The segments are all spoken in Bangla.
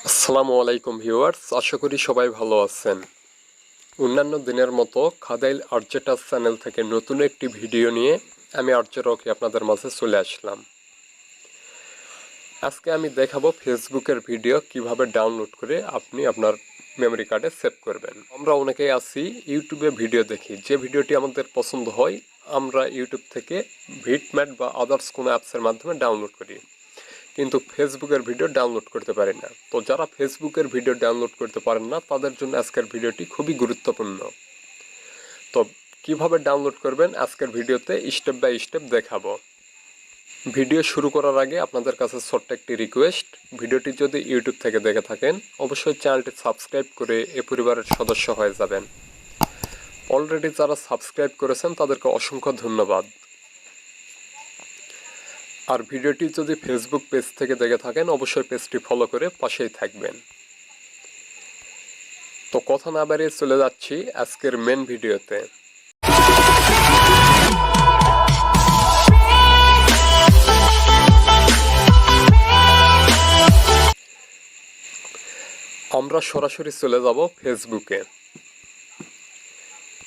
আসসালামু আলাইকুম ভিউয়ার্স, আশা করি সবাই ভালো আছেন। অন্যান্য দিনের মতো খাদাইল আর্জেটাস চ্যানেল থেকে নতুন একটি ভিডিও নিয়ে আমি আর্য রকি আপনাদের মাঝে চলে আসলাম। আজকে আমি দেখাবো ফেসবুকের ভিডিও কিভাবে ডাউনলোড করে আপনি আপনার মেমরি কার্ডে সেভ করবেন। আমরা অনেকেই আছি ইউটিউবে ভিডিও দেখি, যে ভিডিওটি আমাদের পছন্দ হয় আমরা ইউটিউব থেকে ভিটম্যাট বা আদার্স কোনো অ্যাপসের মাধ্যমে ডাউনলোড করি, কিন্তু ফেসবুকের ভিডিও ডাউনলোড করতে পারি না। তো যারা ফেসবুকের ভিডিও ডাউনলোড করতে পারেন না তাদের জন্য আজকের ভিডিওটি খুবই গুরুত্বপূর্ণ। তো কিভাবে ডাউনলোড করবেন আজকের ভিডিওতে স্টেপ বাই স্টেপ দেখাবো। ভিডিও শুরু করার আগে আপনাদের কাছে ছোট্ট একটি রিকোয়েস্ট, ভিডিওটি যদি ইউটিউব থেকে দেখে থাকেন অবশ্যই চ্যানেলটি সাবস্ক্রাইব করে এ পরিবারের সদস্য হয়ে যাবেন। অলরেডি যারা সাবস্ক্রাইব করেছেন তাদেরকে অসংখ্য ধন্যবাদ। আর ভিডিওটি যদি ফেসবুক পেজ থেকে দেখে থাকেন অবশ্যই পেজটি ফলো করে পাশেই থাকবেন। তো কথা না বাড়িয়ে চলে যাচ্ছি আজকের মেন ভিডিওতে। আমরা সরাসরি চলে যাব ফেসবুকে।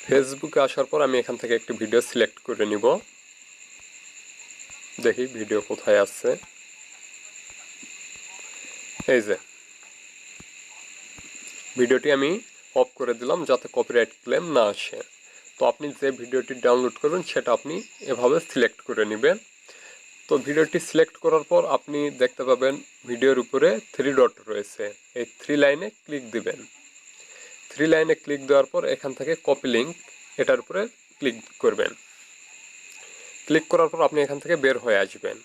ফেসবুকে আসার পর আমি এখান থেকে একটি ভিডিও সিলেক্ট করে নিব। দেখি ভিডিও কোথায় আছে। এই যে ভিডিওটি আমি অফ করে দিলাম যাতে কপিরাইট ক্লেম না আসে। তো আপনি যে ভিডিওটি ডাউনলোড করবেন সেটা আপনি এভাবে সিলেক্ট করে নেবেন। তো ভিডিওটি সিলেক্ট করার পর আপনি দেখতে পাবেন ভিডিওর উপরে 3 ডট রয়েছে, এই 3 লাইনে ক্লিক দিবেন। 3 লাইনে ক্লিক দেওয়ার পর এখান থেকে কপি লিঙ্ক এটার উপরে ক্লিক করবেন। ক্লিক করার পর আপনি এখান থেকে বের হয়ে আসবেন।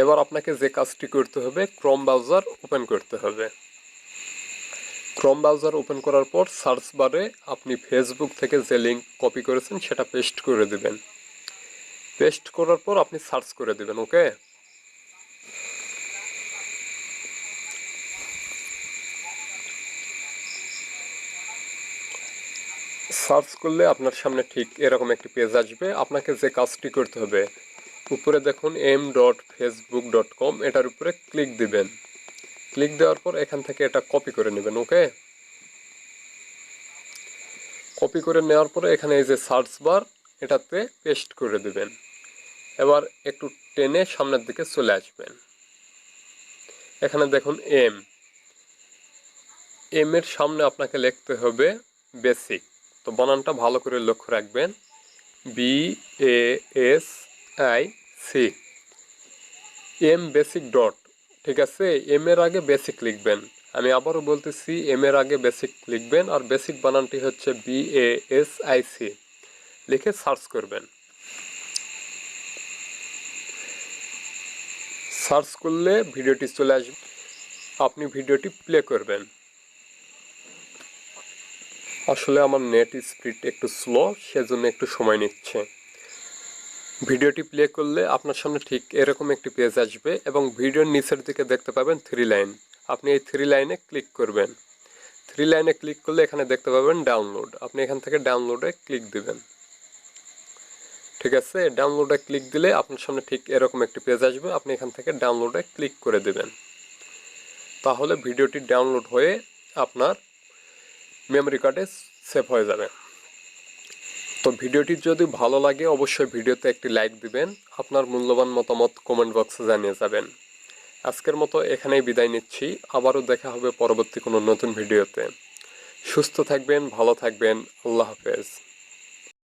এবার আপনাকে যে কাজটি করতে হবে, ক্রোম ব্রাউজার ওপেন করতে হবে। ক্রোম ব্রাউজার ওপেন করার পর সার্চ বারে আপনি ফেসবুক থেকে যে লিঙ্ক কপি করেছেন সেটা পেস্ট করে দিবেন। পেস্ট করার পর আপনি সার্চ করে দিবেন। ওকে, সার্চ করলে আপনার সামনে ঠিক এরকম একটি পেজ আসবে। আপনাকে যে কাজটি করতে হবে, উপরে দেখুন m.facebook.com, এটার উপরে ক্লিক দিবেন। ক্লিক দেওয়ার পর এখান থেকে এটা কপি করে নেবেন। ওকে, কপি করে নেওয়ার পরে এখানে এই যে সার্চ বার, এটাতে পেস্ট করে দিবেন। এবার একটু টেনে সামনের দিকে চলে আসবেন। এখানে দেখুন এম এর সামনে আপনাকে লিখতে হবে বেসিক। তো বানানটা ভালো করে লক্ষ্য রাখবেন, BASIC, বেসিক ডট। ঠিক আছে, এম এর আগে বেসিক লিখবেন। আমি আবারও বলতেছি, এম এর আগে বেসিক লিখবেন, আর বেসিক বানানটি হচ্ছে BASIC। লিখে সার্চ করবেন। সার্চ করলে ভিডিওটি চলে আসবে, আপনি ভিডিওটি প্লে করবেন। আসলে আমার নেট স্পিড একটু স্লো, সেজন্য একটু সময় নিচ্ছে। ভিডিওটি প্লে করলে আপনার সামনে ঠিক এরকম একটি পেজ আসবে এবং ভিডিওর নিচের দিকে দেখতে পাবেন 3 লাইন। আপনি এই 3 লাইনে ক্লিক করবেন। 3 লাইনে ক্লিক করলে এখানে দেখতে পাবেন ডাউনলোড। আপনি এখান থেকে ডাউনলোডে ক্লিক দিবেন। ঠিক আছে, ডাউনলোডে ক্লিক দিলে আপনার সামনে ঠিক এরকম একটি পেজ আসবে। আপনি এখান থেকে ডাউনলোডে ক্লিক করে দিবেন। তাহলে ভিডিওটি ডাউনলোড হয়ে আপনার মেমরি কার্ডে সেভ হয়ে যাবে। তো ভিডিওটি যদি ভালো লাগে অবশ্যই ভিডিওতে একটি লাইক দিবেন। আপনার মূল্যবান মতামত কমেন্ট বক্সে জানিয়ে যাবেন। আজকের মতো এখানেই বিদায় নিচ্ছি। আবারও দেখা হবে পরবর্তী কোনো নতুন ভিডিওতে। সুস্থ থাকবেন, ভালো থাকবেন। আল্লাহ হাফেজ।